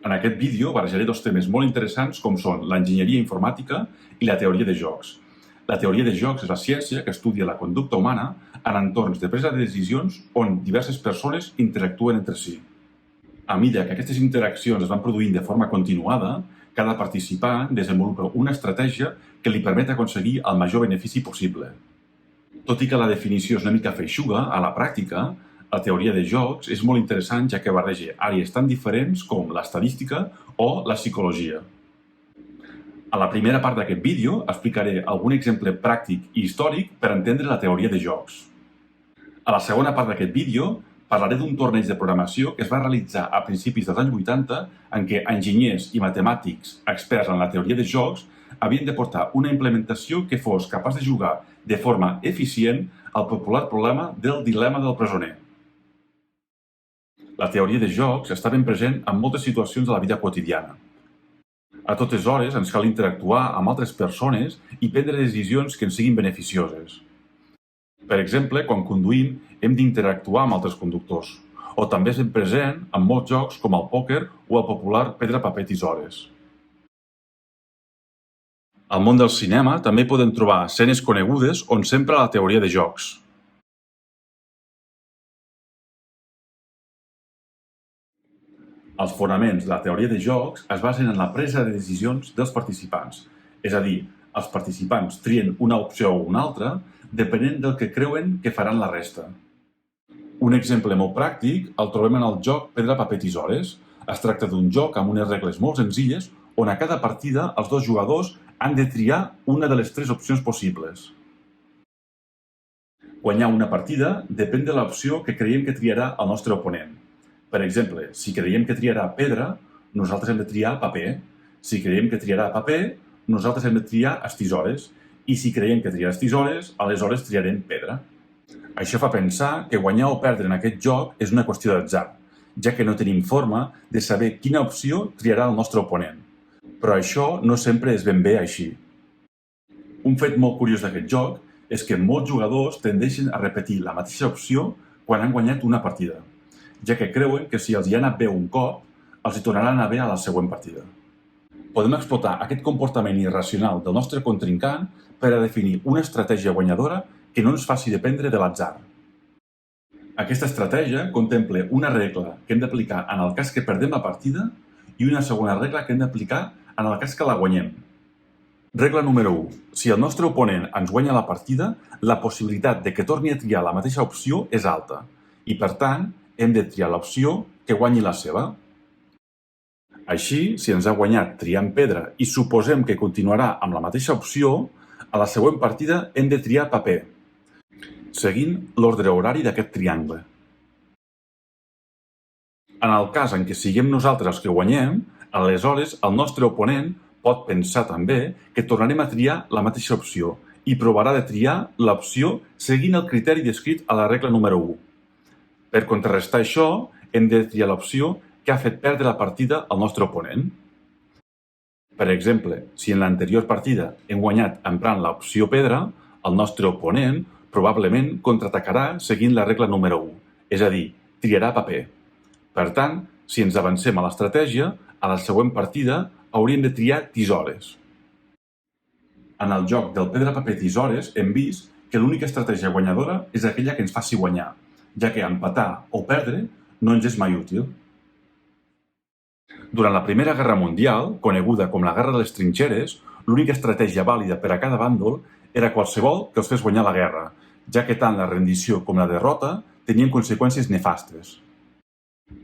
En aquest vídeo barrejaré dos temes molt interessants com són l'enginyeria informàtica i la teoria de jocs. La teoria de jocs és la ciència que estudia la conducta humana en entorns de presa de decisions on diverses persones interactuen entre si. A mesura que aquestes interaccions es van produint de forma continuada, cada participant desenvolupa una estratègia que li permet aconseguir el major benefici possible. Tot i que la definició és una mica feixuga, a la pràctica, la teoria de jocs és molt interessant ja que barreja àrees tan diferents com l'estadística o la psicologia. A la primera part d'aquest vídeo explicaré algun exemple pràctic i històric per entendre la teoria de jocs. A la segona part d'aquest vídeo parlaré d'un torneig de programació que es va realitzar a principis dels anys 80 en què enginyers i matemàtics experts en la teoria de jocs havien de portar una implementació que fos capaç de jugar de forma eficient al popular problema del dilema del presoner. La teoria de jocs està ben present en moltes situacions de la vida quotidiana. A totes hores ens cal interactuar amb altres persones i prendre decisions que ens siguin beneficioses. Per exemple, quan conduïm hem d'interactuar amb altres conductors, o també és ben present en molts jocs com el pòquer o el popular pedra, paper, tisores. Al món del cinema també podem trobar escenes conegudes on s'empra la teoria de jocs. Els fonaments de la teoria de jocs es basen en la presa de decisions dels participants, és a dir, els participants trien una opció o una altra depenent del que creuen que faran la resta. Un exemple molt pràctic el trobem en el joc pedra, paper, tisores. Es tracta d'un joc amb unes regles molt senzilles on a cada partida els dos jugadors han de triar una de les tres opcions possibles. Guanyar una partida depèn de l'opció que creiem que triarà el nostre oponent. Per exemple, si creiem que triarà pedra, nosaltres hem de triar paper. Si creiem que triarà paper, nosaltres hem de triar tisores. I si creiem que triarà tisores, aleshores triarem pedra. Això fa pensar que guanyar o perdre en aquest joc és una qüestió d'atzar, ja que no tenim forma de saber quina opció triarà el nostre oponent. Però això no sempre és ben bé així. Un fet molt curiós d'aquest joc és que molts jugadors tendeixen a repetir la mateixa opció quan han guanyat una partida, ja que creuen que si els hi ha anat bé un cop, els hi tornarà a anar bé a la següent partida. Podem explotar aquest comportament irracional del nostre contrincant per a definir una estratègia guanyadora que no ens faci dependre de l'atzar. Aquesta estratègia contempla una regla que hem d'aplicar en el cas que perdem la partida i una segona regla que hem d'aplicar en el cas que la guanyem. Regla número 1. Si el nostre oponent ens guanya la partida, la possibilitat de que torni a triar la mateixa opció és alta i, per tant, hem de triar l'opció que guanyi la seva. Així, si ens ha guanyat triant pedra i suposem que continuarà amb la mateixa opció, a la següent partida hem de triar paper, seguint l'ordre horari d'aquest triangle. En el cas en què siguem nosaltres els que guanyem, aleshores el nostre oponent pot pensar també que tornarem a triar la mateixa opció i provarà de triar l'opció seguint el criteri descrit a la regla número 1. Per contrarrestar això, hem de triar l'opció que ha fet perdre la partida al nostre oponent. Per exemple, si en l'anterior partida hem guanyat emprant l'opció pedra, el nostre oponent probablement contraatacarà seguint la regla número 1, és a dir, triarà paper. Per tant, si ens avancem a l'estratègia, a la següent partida hauríem de triar tisores. En el joc del pedra, paper, tisores hem vist que l'única estratègia guanyadora és aquella que ens faci guanyar, ja que empatar o perdre no ens és mai útil. Durant la Primera Guerra Mundial, coneguda com la Guerra de les Trinxeres, l'única estratègia vàlida per a cada bàndol era qualsevol que els fes guanyar la guerra, ja que tant la rendició com la derrota tenien conseqüències nefastes.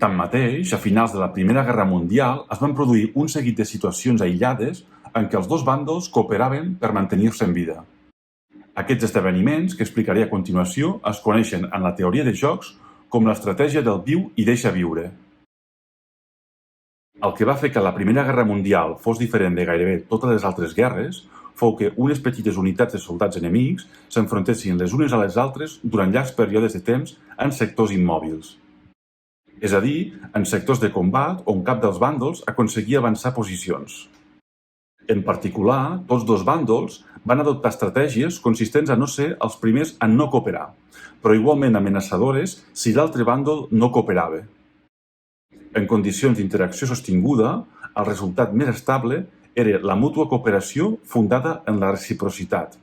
Tanmateix, a finals de la Primera Guerra Mundial es van produir un seguit de situacions aïllades en què els dos bàndols cooperaven per mantenir-se en vida. Aquests esdeveniments, que explicaré a continuació, es coneixen en la teoria de jocs com l'estratègia del viu i deixa viure. El que va fer que la Primera Guerra Mundial fos diferent de gairebé totes les altres guerres fou que unes petites unitats de soldats enemics s'enfrontessin les unes a les altres durant llargs períodes de temps en sectors immòbils. És a dir, en sectors de combat on cap dels bàndols aconseguia avançar posicions. En particular, tots dos bàndols van adoptar estratègies consistents a no ser els primers en no cooperar, però igualment amenaçadores si l'altre bàndol no cooperava. En condicions d'interacció sostinguda, el resultat més estable era la mútua cooperació fundada en la reciprocitat.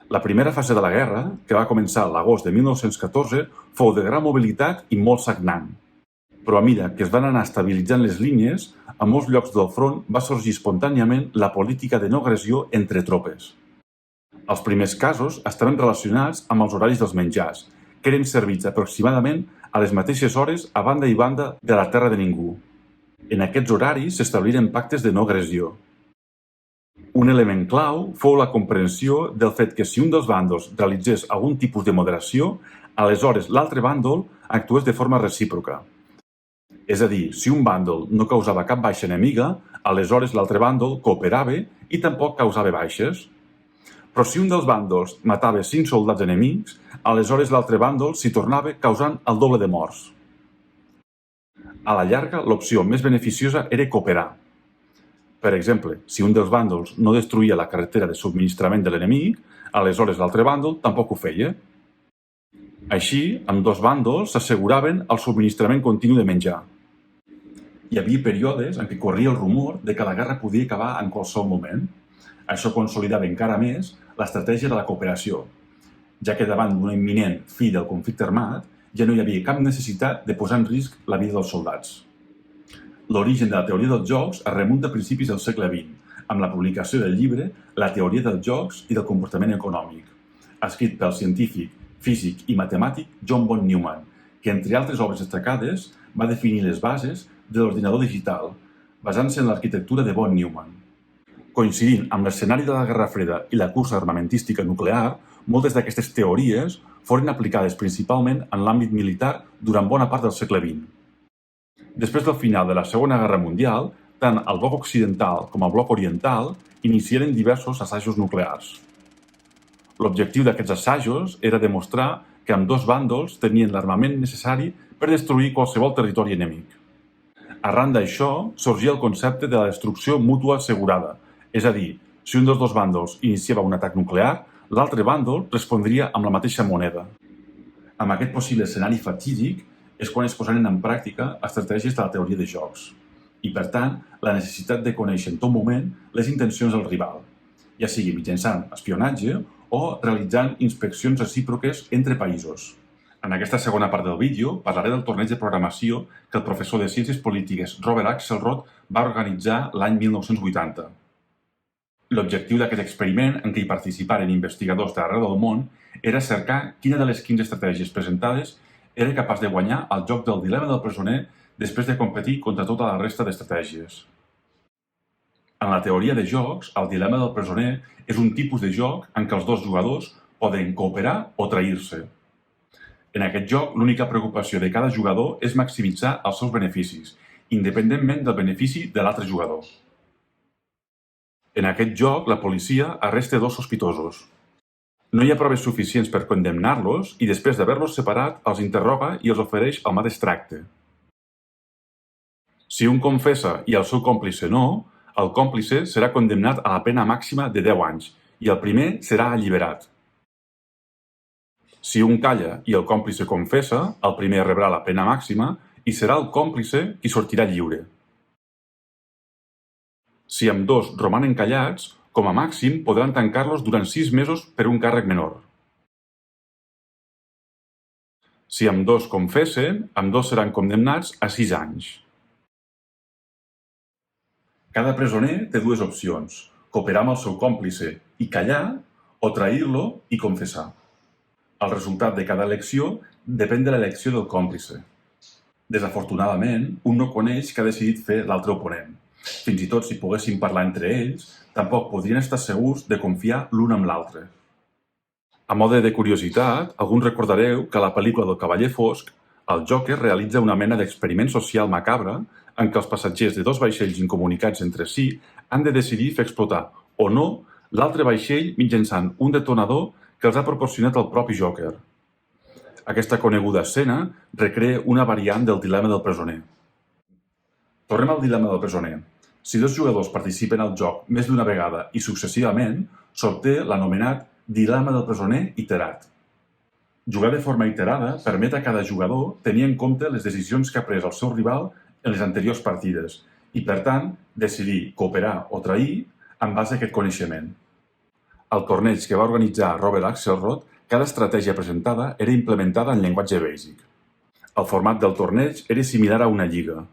La primera fase de la guerra, que va començar a l'agost de 1914, fou de gran mobilitat i molt sagnant. Però a mesura que es van anar estabilitzant les línies, a molts llocs del front va sorgir espontàniament la política de no agressió entre tropes. Els primers casos estaven relacionats amb els horaris dels menjars, que eren servits aproximadament a les mateixes hores a banda i banda de la terra de ningú. En aquests horaris s'establiren pactes de no agressió. Un element clau fou la comprensió del fet que si un dels bàndols realitzés algun tipus de moderació, aleshores l'altre bàndol actués de forma recíproca. És a dir, si un bàndol no causava cap baixa enemiga, aleshores l'altre bàndol cooperava i tampoc causava baixes. Però si un dels bàndols matava 5 soldats enemics, aleshores l'altre bàndol s'hi tornava causant el doble de morts. A la llarga, l'opció més beneficiosa era cooperar. Per exemple, si un dels bàndols no destruïa la carretera de subministrament de l'enemic, aleshores l'altre bàndol tampoc ho feia. Així, ambdós bàndols s'asseguraven el subministrament continu de menjar. Hi havia períodes en què corria el rumor de que la guerra podia acabar en qualsevol moment. Això consolidava encara més l'estratègia de la cooperació, ja que davant d'una imminent fi del conflicte armat ja no hi havia cap necessitat de posar en risc la vida dels soldats. L'origen de la teoria dels jocs es remunta a principis del segle XX, amb la publicació del llibre La teoria dels jocs i del comportament econòmic, escrit pel científic, físic i matemàtic John von Neumann, que, entre altres obres destacades, va definir les bases de l'ordinador digital, basant-se en l'arquitectura de von Neumann. Coincidint amb l'escenari de la Guerra Freda i la cursa armamentística nuclear, moltes d'aquestes teories foren aplicades principalment en l'àmbit militar durant bona part del segle XX. Després del final de la Segona Guerra Mundial, tant el bloc occidental com el bloc oriental iniciaren diversos assajos nuclears. L'objectiu d'aquests assajos era demostrar que ambdós bàndols tenien l'armament necessari per destruir qualsevol territori enemic. Arran d'això, sorgia el concepte de la destrucció mútua assegurada, és a dir, si un dels dos bàndols iniciava un atac nuclear, l'altre bàndol respondria amb la mateixa moneda. Amb aquest possible escenari fatídic és quan es posaren en pràctica estratègies de la teoria de jocs i, per tant, la necessitat de conèixer en tot moment les intencions del rival, ja sigui mitjançant espionatge o realitzant inspeccions recíproques entre països. En aquesta segona part del vídeo parlaré del torneig de programació que el professor de Ciències Polítiques Robert Axelrod va organitzar l'any 1980. L'objectiu d'aquest experiment, en què hi participaren investigadors d'arreu del món, era cercar quina de les 15 estratègies presentades era capaç de guanyar el joc del dilema del presoner després de competir contra tota la resta d'estratègies. En la teoria de jocs, el dilema del presoner és un tipus de joc en què els dos jugadors poden cooperar o trair-se. En aquest joc, l'única preocupació de cada jugador és maximitzar els seus beneficis, independentment del benefici de l'altre jugador. En aquest joc, la policia arresta dos sospitosos. No hi ha proves suficients per condemnar-los i després d'haver-los separat, els interroga i els ofereix el mateix tracte. Si un confessa i el seu còmplice no, el còmplice serà condemnat a la pena màxima de 10 anys i el primer serà alliberat. Si un calla i el còmplice confessa, el primer rebrà la pena màxima i serà el còmplice qui sortirà lliure. Si ambdós romanen callats, com a màxim podran tancar-los durant 6 mesos per un càrrec menor. Si ambdós confessen, ambdós seran condemnats a 6 anys. Cada presoner té dues opcions: cooperar amb el seu còmplice i callar, o trair-lo i confessar. El resultat de cada elecció depèn de l'elecció del còmplice. Desafortunadament, un no coneix què ha decidit fer l'altre oponent. Fins i tot si poguessin parlar entre ells, tampoc podrien estar segurs de confiar l'un amb l'altre. A mode de curiositat, alguns recordareu que a la pel·lícula del Cavaller Fosc, el Joker realitza una mena d'experiment social macabre en què els passatgers de dos vaixells incomunicats entre si han de decidir fer explotar o no l'altre vaixell mitjançant un detonador que els ha proporcionat el propi Joker. Aquesta coneguda escena recrea una variant del dilema del presoner. Tornem al dilema del presoner. Si dos jugadors participen al joc més d'una vegada i successivament, s'obté l'anomenat dilema del presoner iterat. Jugar de forma iterada permet a cada jugador tenir en compte les decisions que ha pres el seu rival en les anteriors partides i, per tant, decidir cooperar o trair en base a aquest coneixement. Al torneig que va organitzar Robert Axelrod, cada estratègia presentada era implementada en llenguatge BASIC. El format del torneig era similar a una lliga.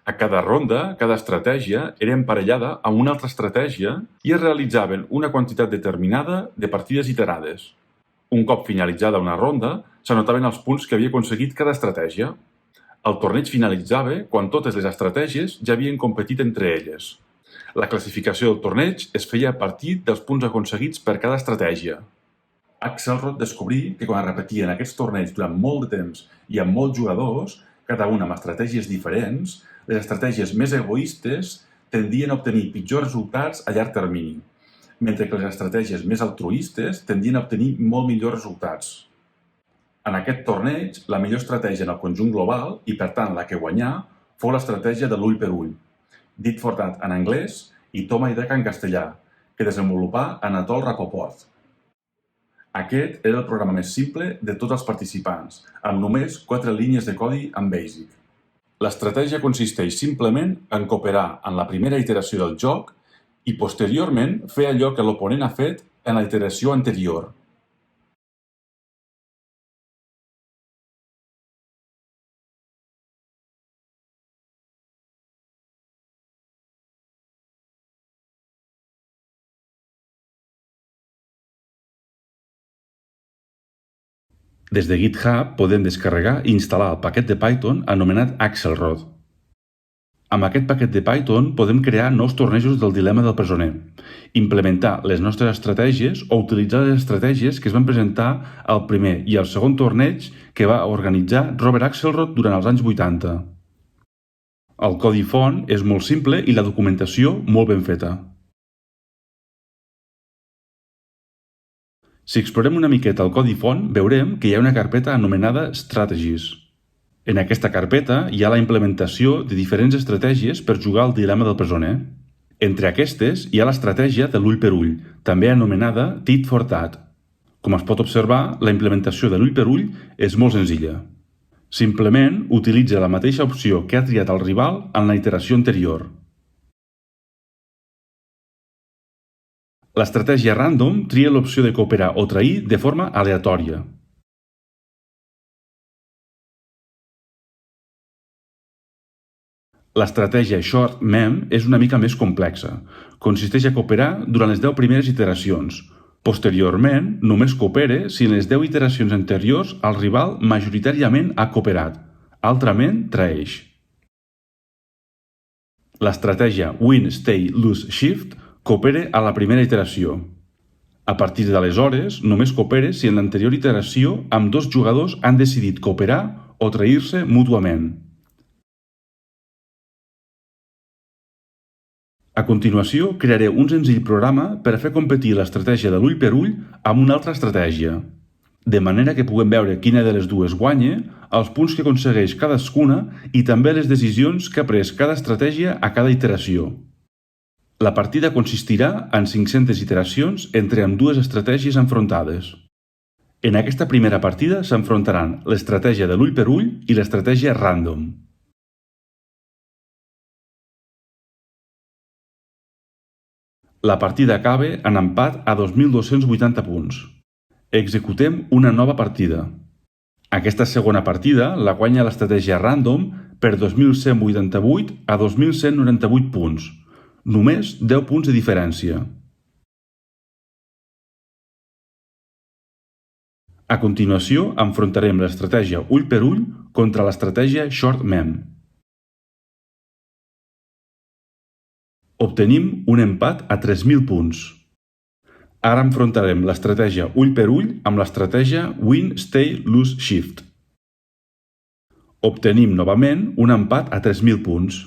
A cada ronda, cada estratègia era emparellada amb una altra estratègia i es realitzaven una quantitat determinada de partides iterades. Un cop finalitzada una ronda, s'anotaven els punts que havia aconseguit cada estratègia. El torneig finalitzava quan totes les estratègies ja havien competit entre elles. La classificació del torneig es feia a partir dels punts aconseguits per cada estratègia. Axelrod descobrí que quan es repetien aquests torneigs durant molt de temps i amb molts jugadors, cada un amb estratègies diferents, les estratègies més egoistes tendien a obtenir pitjors resultats a llarg termini, mentre que les estratègies més altruistes tendien a obtenir molt millors resultats. En aquest torneig, la millor estratègia en el conjunt global, i per tant la que guanyà, fou l'estratègia de l'ull per ull, Tit for Tat en anglès i Toma i Daca en castellà, que desenvolupà Anatol Rapoport. Aquest era el programa més simple de tots els participants, amb només 4 línies de codi en BASIC. L'estratègia consisteix simplement en cooperar en la primera iteració del joc i posteriorment fer allò que l'oponent ha fet en la iteració anterior. Des de GitHub podem descarregar i instal·lar el paquet de Python anomenat Axelrod. Amb aquest paquet de Python podem crear nous tornejos del dilema del presoner, implementar les nostres estratègies o utilitzar les estratègies que es van presentar al primer i al segon torneig que va organitzar Robert Axelrod durant els anys 80. El codi font és molt simple i la documentació molt ben feta. Si explorem una miqueta el codi font, veurem que hi ha una carpeta anomenada Strategies. En aquesta carpeta hi ha la implementació de diferents estratègies per jugar al dilema del presoner. Entre aquestes hi ha l'estratègia de l'ull per ull, també anomenada Tit for Tat. Com es pot observar, la implementació de l'ull per ull és molt senzilla. Simplement utilitza la mateixa opció que ha triat el rival en la iteració anterior. L'estratègia random tria l'opció de cooperar o trair de forma aleatòria. L'estratègia short mem és una mica més complexa. Consisteix a cooperar durant les 10 primeres iteracions. Posteriorment, només coopere si en les 10 iteracions anteriors el rival majoritàriament ha cooperat. Altrament, traeix. L'estratègia win, stay, lose, shift coopere a la primera iteració. A partir d'aleshores, només coopere si en l'anterior iteració ambdós jugadors han decidit cooperar o trair-se mútuament. A continuació, crearé un senzill programa per fer competir l'estratègia de l'ull per ull amb una altra estratègia, de manera que puguem veure quina de les dues guanya, els punts que aconsegueix cadascuna i també les decisions que ha pres cada estratègia a cada iteració. La partida consistirà en 500 iteracions entre ambdues estratègies enfrontades. En aquesta primera partida s'enfrontaran l'estratègia de l'ull per ull i l'estratègia random. La partida acaba en empat a 2.280 punts. Executem una nova partida. Aquesta segona partida la guanya l'estratègia random per 2.188 a 2.198 punts. Només 10 punts de diferència. A continuació, enfrontarem l'estratègia ull per ull contra l'estratègia short mem. Obtenim un empat a 3.000 punts. Ara enfrontarem l'estratègia ull per ull amb l'estratègia win, stay, lose, shift. Obtenim novament un empat a 3.000 punts.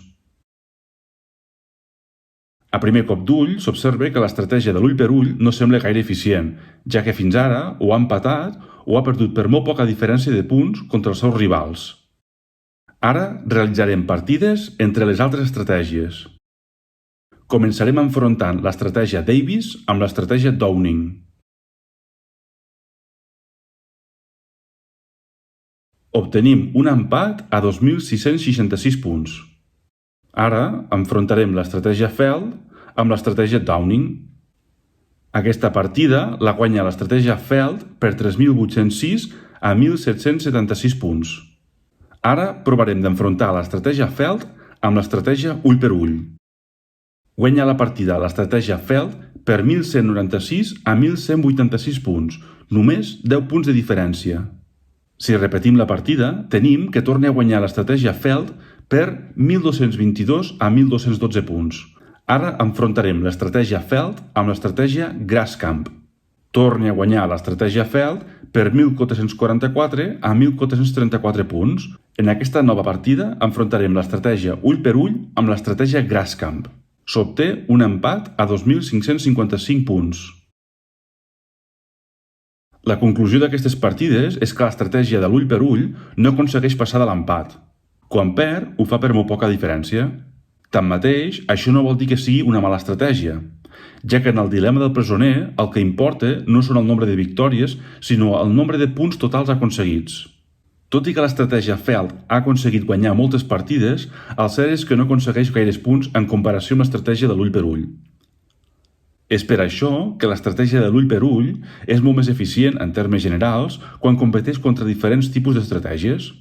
A primer cop d'ull s'observa que l'estratègia de l'ull per ull no sembla gaire eficient, ja que fins ara o ha empatat o ha perdut per molt poca diferència de punts contra els seus rivals. Ara realitzarem partides entre les altres estratègies. Començarem enfrontant l'estratègia Davis amb l'estratègia Downing. Obtenim un empat a 2.666 punts. Ara enfrontarem l'estratègia Feld amb l'estratègia Downing. Aquesta partida la guanya l'estratègia Feld per 3.806 a 1.776 punts. Ara provarem d'enfrontar l'estratègia Feld amb l'estratègia ull per ull. Guanya la partida l'estratègia Feld per 1.196 a 1.186 punts, només 10 punts de diferència. Si repetim la partida, tenim que torna a guanyar l'estratègia Feld per 1.222 a 1.212 punts. Ara enfrontarem l'estratègia Feld amb l'estratègia Graskamp. Torna a guanyar l'estratègia Feld per 1.444 a 1.434 punts. En aquesta nova partida enfrontarem l'estratègia ull per ull amb l'estratègia Graskamp. S'obté un empat a 2.555 punts. La conclusió d'aquestes partides és que l'estratègia de l'ull per ull no aconsegueix passar de l'empat. Quan perd, ho fa per molt poca diferència. Tanmateix, això no vol dir que sigui una mala estratègia, ja que en el dilema del presoner el que importa no són el nombre de victòries, sinó el nombre de punts totals aconseguits. Tot i que l'estratègia Feld ha aconseguit guanyar moltes partides, el cert és que no aconsegueix gaires punts en comparació amb l'estratègia de l'ull per ull. És per això que l'estratègia de l'ull per ull és molt més eficient en termes generals quan competeix contra diferents tipus d'estratègies.